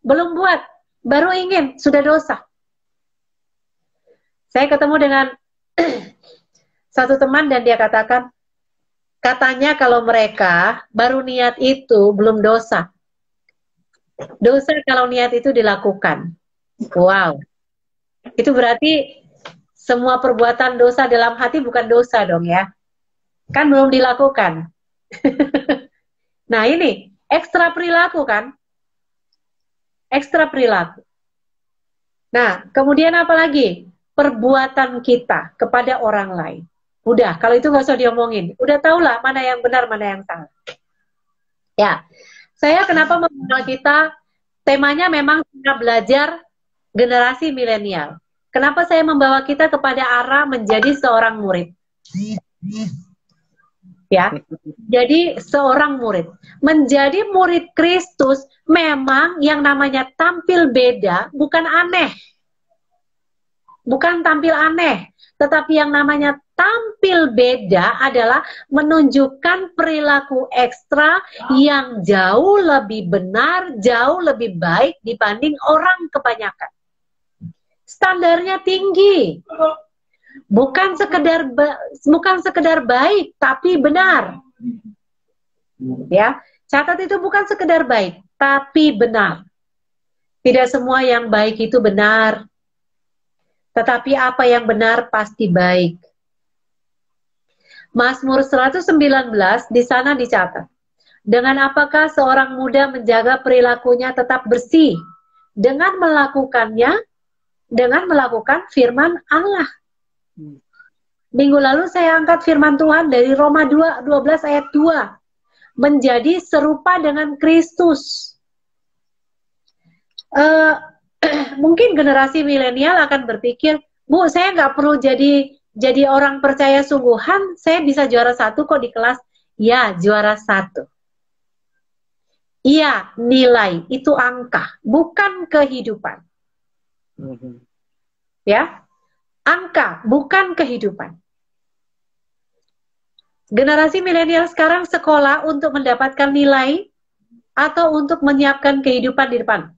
Belum buat, baru ingin, sudah dosa. Saya ketemu dengan satu teman dan dia katakan, katanya kalau mereka baru niat itu belum dosa. Dosa kalau niat itu dilakukan. Wow. Itu berarti semua perbuatan dosa dalam hati bukan dosa dong ya. Kan belum dilakukan. Nah ini, ekstra perilaku kan? Ekstra perilaku. Nah, kemudian apa lagi? Perbuatan kita kepada orang lain. Udah, kalau itu nggak usah diomongin. Udah tahulah mana yang benar, mana yang salah. Ya, saya kenapa membawa kita, temanya memang kita belajar generasi milenial. Kenapa saya membawa kita kepada arah menjadi seorang murid? Ya, jadi seorang murid. Menjadi murid Kristus memang yang namanya tampil beda, bukan aneh. Bukan tampil aneh, tetapi yang namanya tampil beda adalah menunjukkan perilaku ekstra yang jauh lebih benar, jauh lebih baik dibanding orang kebanyakan. Standarnya tinggi. Bukan sekedar baik, tapi benar. Ya, catat itu bukan sekedar baik, tapi benar. Tidak semua yang baik itu benar. Tetapi apa yang benar pasti baik. Mazmur 119 di sana dicatat. Dengan apakah seorang muda menjaga perilakunya tetap bersih? Dengan melakukan firman Allah. Minggu lalu saya angkat firman Tuhan dari Roma 12 ayat 2. Menjadi serupa dengan Kristus. Mungkin generasi milenial akan berpikir, Bu, saya nggak perlu jadi orang percaya sungguhan, saya bisa juara 1 kok di kelas. Ya, juara 1. Iya, nilai, itu angka, bukan kehidupan. Ya, angka, bukan kehidupan. Generasi milenial sekarang sekolah untuk mendapatkan nilai atau untuk menyiapkan kehidupan di depan.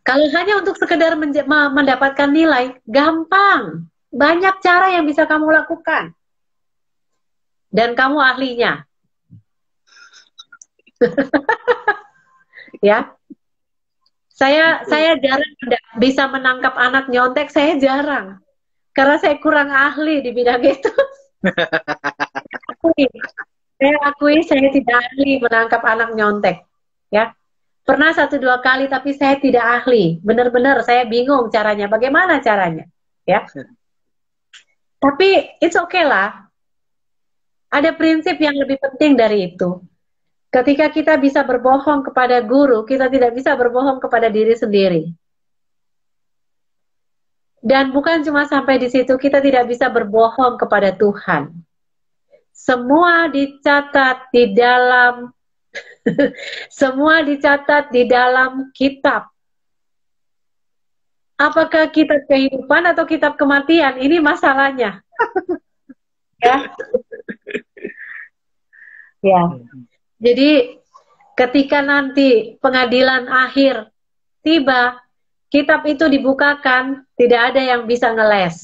Kalau hanya untuk sekedar mendapatkan nilai, gampang. Banyak cara yang bisa kamu lakukan. Dan kamu ahlinya. Ya, saya jarang bisa menangkap anak nyontek, saya jarang. Karena saya kurang ahli di bidang itu. Saya akui saya tidak ahli menangkap anak nyontek. Ya, pernah 1-2 kali, tapi saya tidak ahli. Benar-benar saya bingung caranya. Bagaimana caranya? Ya, tapi it's okay lah. Ada prinsip yang lebih penting dari itu. Ketika kita bisa berbohong kepada guru, kita tidak bisa berbohong kepada diri sendiri. Dan bukan cuma sampai di situ, kita tidak bisa berbohong kepada Tuhan. Semua dicatat di dalam semua dicatat di dalam kitab. Apakah kitab kehidupan atau kitab kematian? Ini masalahnya. Ya. Ya. Jadi ketika nanti pengadilan akhir tiba, kitab itu dibukakan, tidak ada yang bisa ngeles.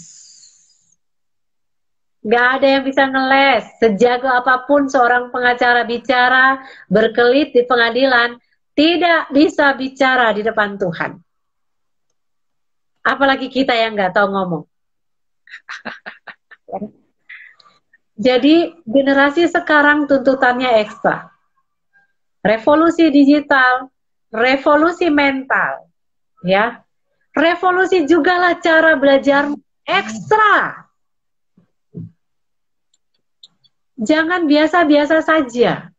Nggak ada yang bisa ngeles. Sejago apapun seorang pengacara bicara, berkelit di pengadilan, tidak bisa bicara di depan Tuhan. Apalagi kita yang nggak tahu ngomong. Jadi generasi sekarang tuntutannya ekstra. Revolusi digital, revolusi mental, ya. Revolusi juga lah cara belajar ekstra. Jangan biasa-biasa saja.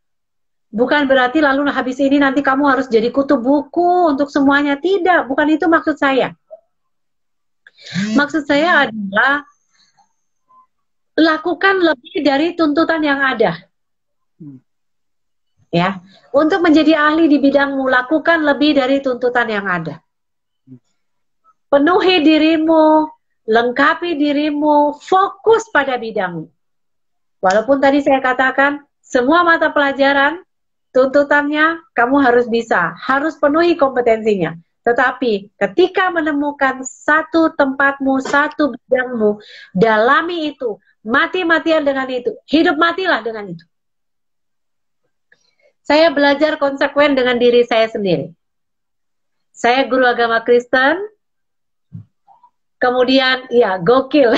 Bukan berarti lalu habis ini nanti kamu harus jadi kutu buku untuk semuanya. Tidak, bukan itu maksud saya. Maksud saya adalah lakukan lebih dari tuntutan yang ada. Ya, untuk menjadi ahli di bidangmu, lakukan lebih dari tuntutan yang ada. Penuhi dirimu, lengkapi dirimu, fokus pada bidangmu. Walaupun tadi saya katakan, semua mata pelajaran, tuntutannya kamu harus bisa, harus penuhi kompetensinya. Tetapi ketika menemukan satu tempatmu, satu bidangmu, dalami itu, mati-matian dengan itu, hidup matilah dengan itu. Saya belajar konsekuen dengan diri saya sendiri. Saya guru agama Kristen, kemudian, ya gokil.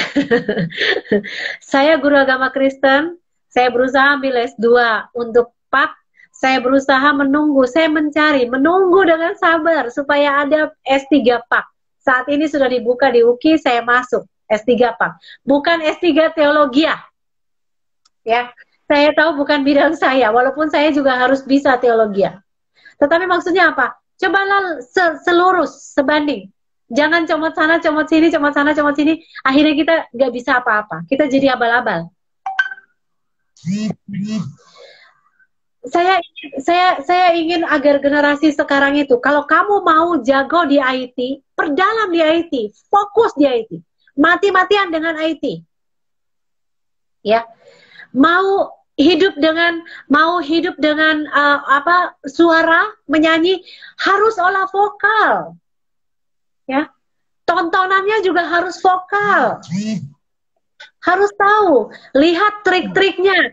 Saya guru agama Kristen, saya berusaha ambil S2 untuk PAK, saya berusaha menunggu, saya mencari, menunggu dengan sabar supaya ada S3 PAK. Saat ini sudah dibuka di UKI, saya masuk S3 PAK. Bukan S3 teologi ya. Saya tahu bukan bidang saya, walaupun saya juga harus bisa teologi. Tetapi maksudnya apa? Cobalah selurus, sebanding. Jangan comot sana, comot sini, comot sana, comot sini. Akhirnya kita nggak bisa apa-apa. Kita jadi abal-abal. Saya ingin agar generasi sekarang itu, kalau kamu mau jago di IT, perdalam di IT, fokus di IT, mati-matian dengan IT. Ya. Mau hidup dengan suara menyanyi, harus olah vokal, ya. Tontonannya juga harus vokal, harus tahu, lihat trik-triknya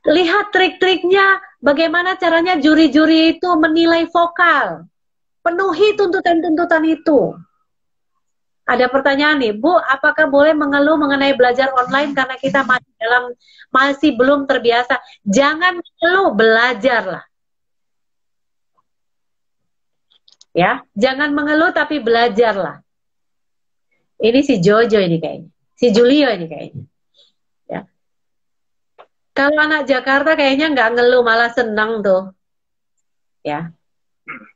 lihat trik-triknya, bagaimana caranya juri-juri itu menilai vokal, penuhi tuntutan-tuntutan itu. Ada pertanyaan nih, Bu, apakah boleh mengeluh mengenai belajar online karena kita masih belum terbiasa? Jangan mengeluh, belajarlah. Ya, jangan mengeluh tapi belajarlah. Ini si Jojo ini kayaknya, si Julio ini kayaknya. Ya. Kalau anak Jakarta kayaknya nggak ngeluh, malah senang tuh. Ya,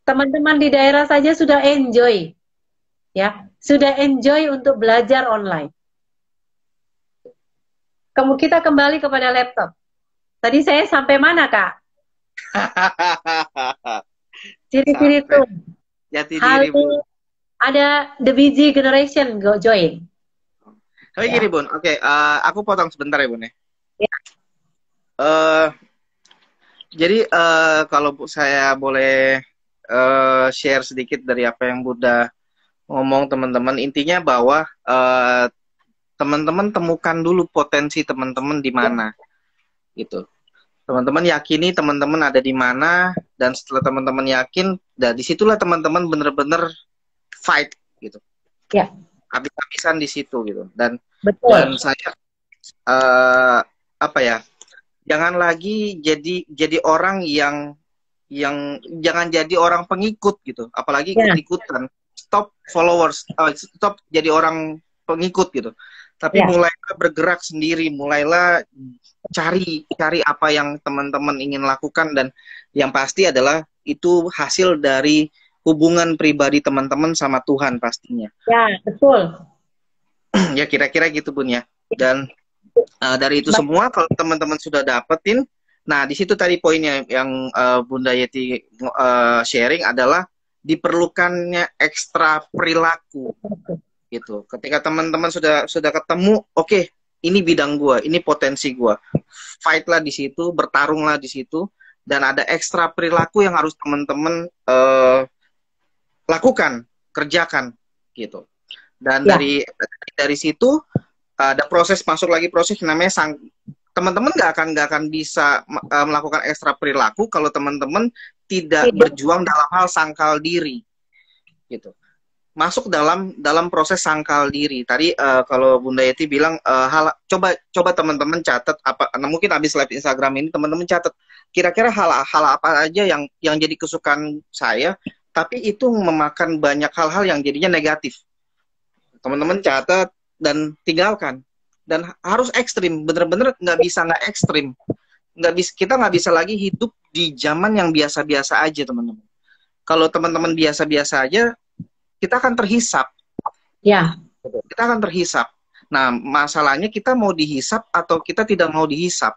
teman-teman di daerah saja sudah enjoy. Ya, sudah enjoy untuk belajar online. Kita kembali kepada laptop. Tadi saya sampai mana, Kak? Ciri-ciri itu. Jati diri, Bu. Ada the BG generation go join. Tapi ya. Gini, Bun. Oke, aku potong sebentar ya, Bun ya. Ya. Jadi kalau saya boleh share sedikit dari apa yang Buddha ngomong, teman-teman, intinya bahwa teman-teman temukan dulu potensi teman-teman di mana, gitu. Teman-teman yakini teman-teman ada di mana, dan setelah teman-teman yakin, dan disitulah teman-teman bener-bener fight gitu. Ya, Habis-habisan di situ gitu. Dan betul. saya apa ya? Jangan lagi jadi orang yang jangan jadi orang pengikut gitu, apalagi Ya, ikut-ikutan. Stop followers, stop jadi orang pengikut gitu. Tapi ya, mulailah bergerak sendiri, mulailah cari apa yang teman-teman ingin lakukan, dan yang pasti adalah itu hasil dari hubungan pribadi teman-teman sama Tuhan pastinya. ya, betul. Ya kira-kira gitu Bun ya. Dan dari itu semua kalau teman-teman sudah dapetin, nah di situ tadi poinnya yang Bunda Yeti sharing adalah diperlukannya ekstra perilaku gitu. Ketika teman-teman sudah ketemu, oke, ini bidang gua, ini potensi gua, fightlah di situ, bertarunglah di situ, dan ada ekstra perilaku yang harus teman-teman lakukan, kerjakan gitu. Dan Ya, dari situ ada proses, masuk lagi proses namanya teman-teman nggak akan bisa melakukan ekstra perilaku kalau teman-teman tidak berjuang dalam hal sangkal diri gitu. Masuk dalam proses sangkal diri. Tadi kalau Bunda Yeti bilang coba teman-teman catat apa, mungkin habis live Instagram ini teman-teman catat kira-kira hal apa aja yang jadi kesukaan saya, tapi itu memakan banyak hal-hal yang jadinya negatif. Teman-teman catat dan tinggalkan, dan harus ekstrim, bener-bener nggak bisa nggak ekstrim, kita nggak bisa lagi hidup di zaman yang biasa-biasa aja teman-teman. Kalau teman-teman biasa-biasa aja, kita akan terhisap. ya, Kita akan terhisap. Nah masalahnya kita mau dihisap atau kita tidak mau dihisap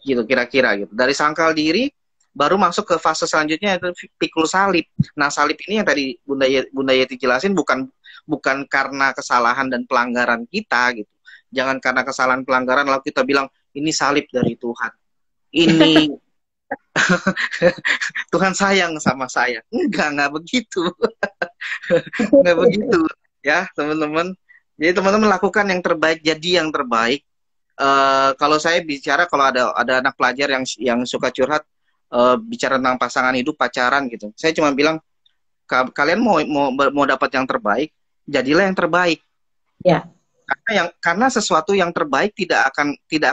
gitu kira-kira gitu. Dari sangkal diri baru masuk ke fase selanjutnya, yaitu pikul salib. Nah salib ini yang tadi Bunda Yeti jelasin bukan karena kesalahan dan pelanggaran kita gitu. Jangan karena kesalahan pelanggaran lalu kita bilang ini salib dari Tuhan. Ini Tuhan sayang sama saya. Enggak begitu. Enggak begitu ya, teman-teman. Jadi teman-teman lakukan yang terbaik, jadi yang terbaik. Kalau saya bicara, kalau ada anak pelajar yang suka curhat, bicara tentang pasangan hidup, pacaran gitu. Saya cuma bilang kalian mau dapat yang terbaik, jadilah yang terbaik. ya, Karena sesuatu yang terbaik tidak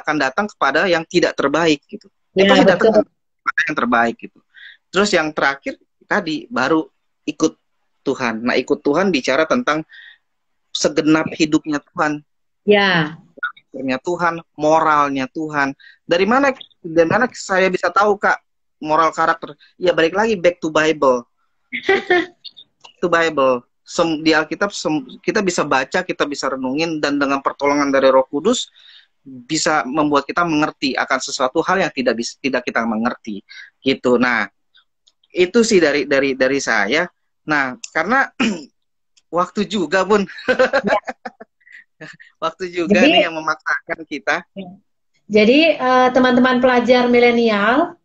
akan datang kepada yang tidak terbaik gitu. ya, Pasti datang betul. kepada yang terbaik gitu. Terus yang terakhir tadi baru ikut Tuhan. Nah, ikut Tuhan bicara tentang segenap hidupnya Tuhan. Ya, Tuhan, moralnya Tuhan. Dari mana saya bisa tahu Kak moral karakter? Ya balik lagi back to Bible. To Bible. Di Alkitab kita bisa baca, kita bisa renungin, dan dengan pertolongan dari Roh Kudus bisa membuat kita mengerti akan sesuatu hal yang tidak kita mengerti gitu. Nah, itu sih dari saya. Nah, karena waktu juga, Bun. Waktu juga jadi, nih yang memaksakan kita. jadi teman-teman pelajar milenial,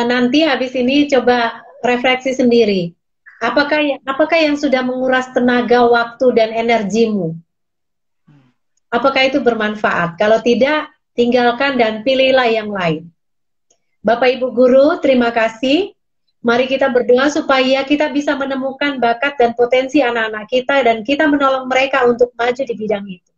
nanti habis ini coba refleksi sendiri. Apakah yang sudah menguras tenaga, waktu, dan energimu? Apakah itu bermanfaat? Kalau tidak, tinggalkan dan pilihlah yang lain. Bapak Ibu Guru, terima kasih. Mari kita berdoa supaya kita bisa menemukan bakat dan potensi anak-anak kita, dan kita menolong mereka untuk maju di bidang itu.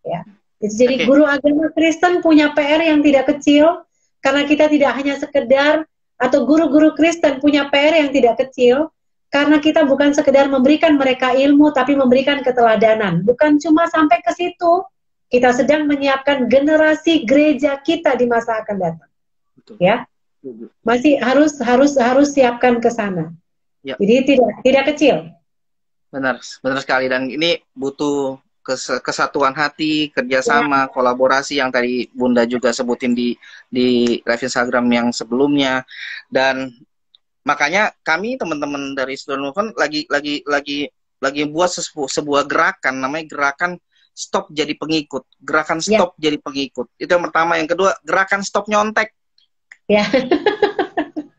Ya. Jadi guru agama Kristen punya PR yang tidak kecil, karena kita tidak hanya sekedar, atau guru-guru Kristen punya PR yang tidak kecil, karena kita bukan sekedar memberikan mereka ilmu, tapi memberikan keteladanan. Bukan cuma sampai ke situ, kita sedang menyiapkan generasi gereja kita di masa akan datang. Betul. Ya, masih harus siapkan ke sana. Ya. Jadi tidak kecil. Benar sekali, dan ini butuh kesatuan hati, kerjasama, kolaborasi yang tadi Bunda juga sebutin di live Instagram yang sebelumnya. Dan makanya kami teman-teman dari Student Movement lagi buat sebuah gerakan, namanya gerakan stop jadi pengikut. Gerakan stop jadi pengikut. Itu yang pertama. Yang kedua, gerakan stop nyontek. Ya.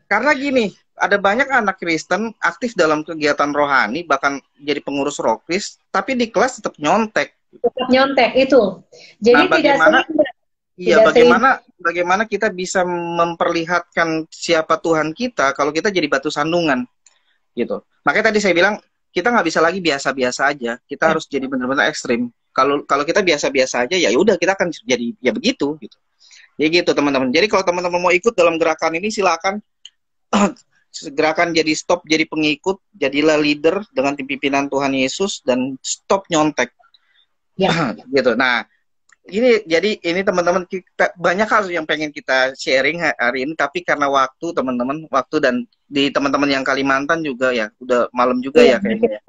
Karena gini, ada banyak anak Kristen aktif dalam kegiatan rohani, bahkan jadi pengurus rokris, tapi di kelas tetap nyontek. Tetap nyontek itu. Jadi tidak Iya, Tidak sering. bagaimana kita bisa memperlihatkan siapa Tuhan kita kalau kita jadi batu sandungan gitu. Makanya tadi saya bilang kita nggak bisa lagi biasa-biasa aja. Kita Ya. harus jadi benar-benar ekstrim. Kalau kalau kita biasa-biasa aja ya udah kita akan jadi ya begitu gitu. Ya gitu teman-teman. Jadi kalau teman-teman mau ikut dalam gerakan ini silakan. Gerakan jadi stop jadi pengikut, jadilah leader dengan pimpinan Tuhan Yesus dan stop nyontek. Ya. Gitu. Nah, ini jadi ini teman-teman kita banyak hal yang pengen kita sharing hari ini tapi karena waktu teman-teman waktu dan di teman-teman yang Kalimantan juga ya udah malam juga Iya, ya kayaknya ya.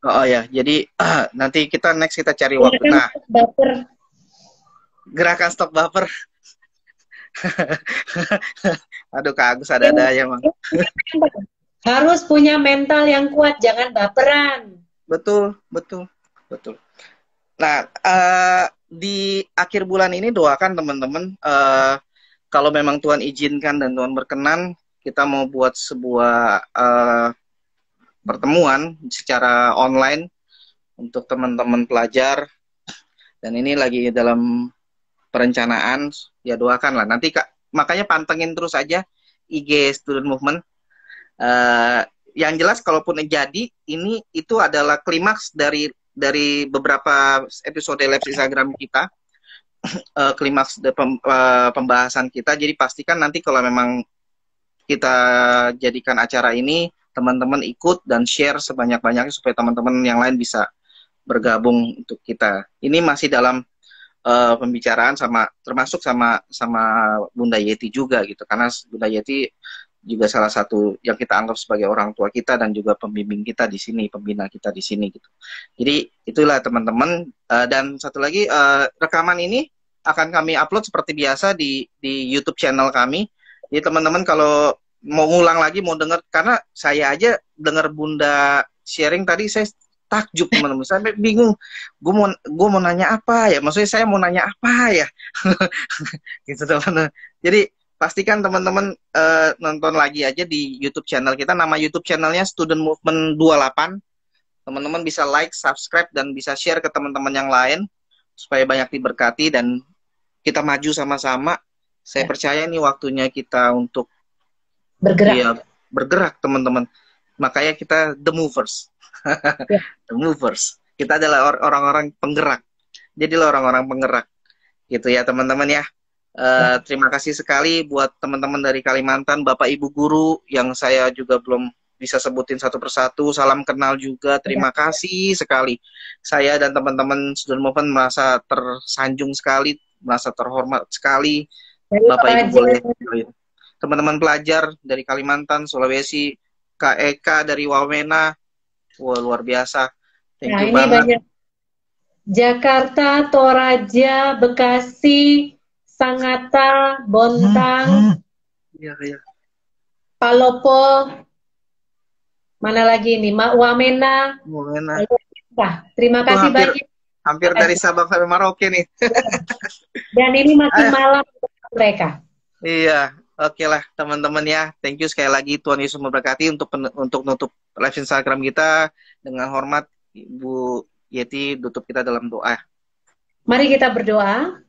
Oh ya jadi nanti kita next kita cari waktu. kan Nah baper. gerakan stop baper. Aduh Kak Agus ada ya Bang. Harus punya mental yang kuat, jangan baperan. Betul betul betul. Nah di akhir bulan ini doakan teman-teman kalau memang Tuhan izinkan dan Tuhan berkenan kita mau buat sebuah pertemuan secara online untuk teman-teman pelajar dan ini lagi dalam perencanaan ya doakan lah nanti Kak makanya pantengin terus aja IG Student Movement yang jelas kalaupun jadi ini itu adalah klimaks dari beberapa episode live Instagram kita klimaks pembahasan kita jadi pastikan nanti kalau memang kita jadikan acara ini teman-teman ikut dan share sebanyak-banyaknya supaya teman-teman yang lain bisa bergabung untuk kita. Ini masih dalam pembicaraan termasuk sama Bunda Yeti juga gitu karena Bunda Yeti juga salah satu yang kita anggap sebagai orang tua kita dan juga pembimbing kita di sini, pembina kita di sini gitu. Jadi itulah teman-teman dan satu lagi rekaman ini akan kami upload seperti biasa di YouTube channel kami. Jadi teman-teman kalau mau ngulang lagi mau dengar karena saya aja dengar Bunda sharing tadi saya takjub teman-teman sampai bingung gue mau nanya apa ya maksudnya saya mau nanya apa ya gitu teman-teman. Jadi pastikan teman-teman nonton lagi aja di YouTube channel kita nama YouTube channelnya Student Movement 28 teman-teman bisa like subscribe dan bisa share ke teman-teman yang lain supaya banyak diberkati dan kita maju sama-sama. Saya percaya ini waktunya kita untuk bergerak. Ya, bergerak teman-teman. Makanya kita the movers. Ya. The movers. Kita adalah orang-orang penggerak. Jadilah orang-orang penggerak. Gitu ya teman-teman ya. Terima kasih sekali buat teman-teman dari Kalimantan, Bapak Ibu guru yang saya juga belum bisa sebutin satu persatu. Salam kenal juga. Terima kasih sekali. Saya dan teman-teman Student Movement merasa tersanjung sekali, merasa terhormat sekali. Bapak Ibu boleh teman-teman pelajar dari Kalimantan, Sulawesi, Kak Eka dari Wamena, wah luar biasa. Thank you ini banget. Banyak. Jakarta, Toraja, Bekasi, Sangatta, Bontang, Palopo, mana lagi ini, Wamena. Terima kasih banyak. Hampir dari Sabang sampai Merauke nih. Dan ini masih malam mereka. Iya, oke lah teman-teman ya. Thank you sekali lagi Tuhan Yesus memberkati untuk nutup live Instagram kita dengan hormat Ibu Yeti tutup kita dalam doa. Mari kita berdoa.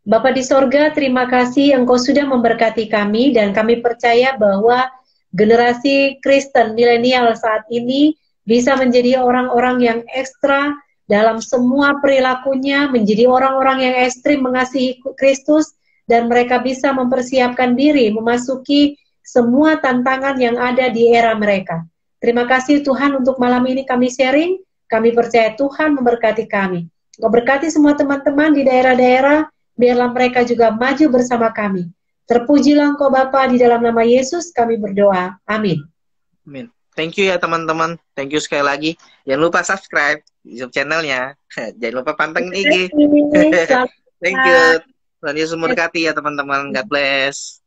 Bapa di sorga, terima kasih Engkau sudah memberkati kami dan kami percaya bahwa generasi Kristen milenial saat ini bisa menjadi orang-orang yang ekstra dalam semua perilakunya, menjadi orang-orang yang ekstrim mengasihi Kristus, dan mereka bisa mempersiapkan diri memasuki semua tantangan yang ada di era mereka. Terima kasih Tuhan untuk malam ini kami sharing, kami percaya Tuhan memberkati kami. Engkau berkati semua teman-teman di daerah-daerah, biarlah mereka juga maju bersama kami. Terpujilah Engkau Bapa, di dalam nama Yesus kami berdoa. Amin. Amin. Thank you ya teman-teman. Thank you sekali lagi. Jangan lupa subscribe YouTube channelnya. Jangan lupa pantengin IG. Thank you. Tuhan Yesus memberkati ya teman-teman. God bless.